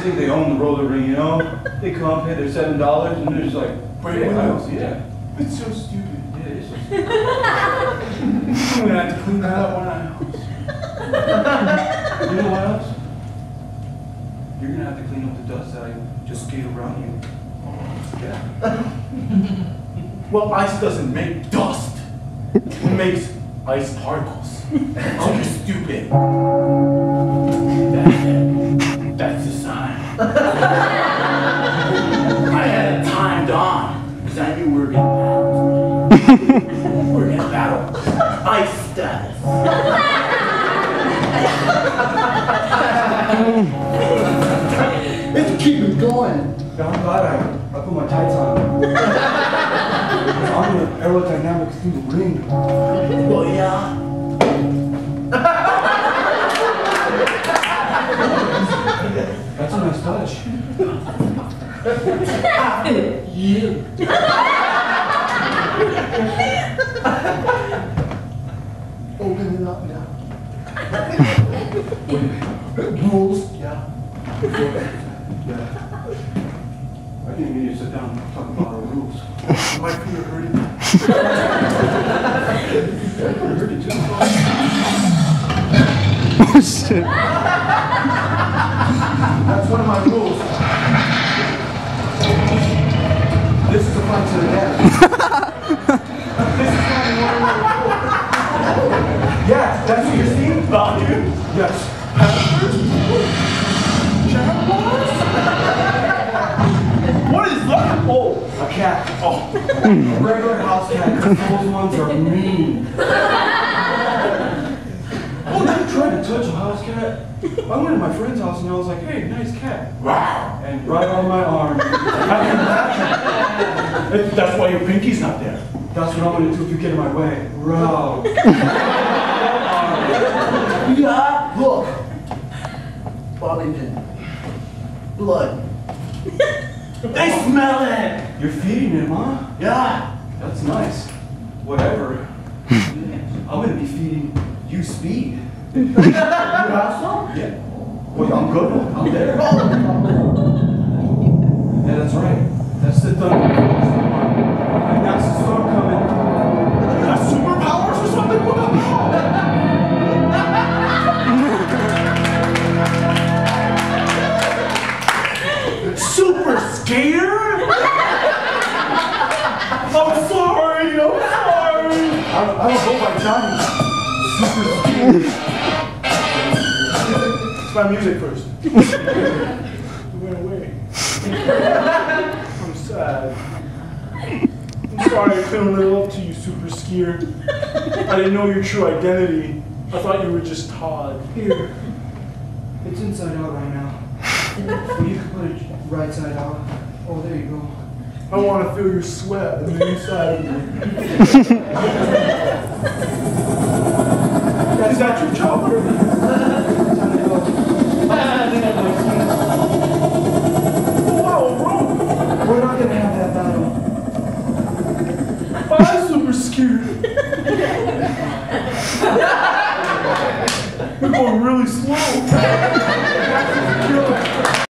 think they own the roller ring, you know? They come, pay their $7, and they're just like, break yeah, windows. Yeah. It's so stupid. Yeah, it is so stupid. I'm gonna have to clean that up when I house. You know what else? You're gonna have to clean up the dust that I just gave around you. Yeah. Well, ice doesn't make dust. It makes ice particles. Oh, you're stupid. That's the sign. I had it timed on because I knew we were gonna battle. We're gonna battle ice status. Let's keep it going. Yeah, I'm glad I put my tights on. I'm an aerodynamics through the ring. Well, yeah. That's a nice touch. You. Open it up now. Rules. Yeah. Yeah. I didn't mean to sit down and talk about our rules. My feet are hurting. Oh shit. That's one of my rules. This is a fight to the death. This is not one of my rules. Yeah, that's what you're seeing? Value? Yes. What is that? Oh, A cat. oh. A regular house cat, because those ones are mean. Oh, I tried to touch a house cat. I went to my friend's house and I was like, hey, nice cat. Wow. And right on my arm. That's why your pinky's not there. That's what I'm gonna do if you get in my way. Row. Yeah, look. Bobby pin. Blood. They smell it. You're feeding him, huh? Yeah. That's nice. Whatever. I'm gonna be feeding you speed. You have some? Yeah. Well, I'm good. I'm there. Yeah, that's right. That's the thunder. And that's the storm coming. You got superpowers or something? What the hell? Super scared? I'm sorry. I'm sorry. I don't go by Johnny. Super speed. It's my music first. It went away. I'm sad. I'm sorry I couldn't live up to you, Super Skier. I didn't know your true identity. I thought you were just Todd. Here. It's inside out right now. Well, you can put it right side out. Oh, there you go. I want to feel your sweat on the inside of me. Is that your chopper? Time to go. Wow, bro. We're not gonna have that battle. I'm super scared. We're going really slow.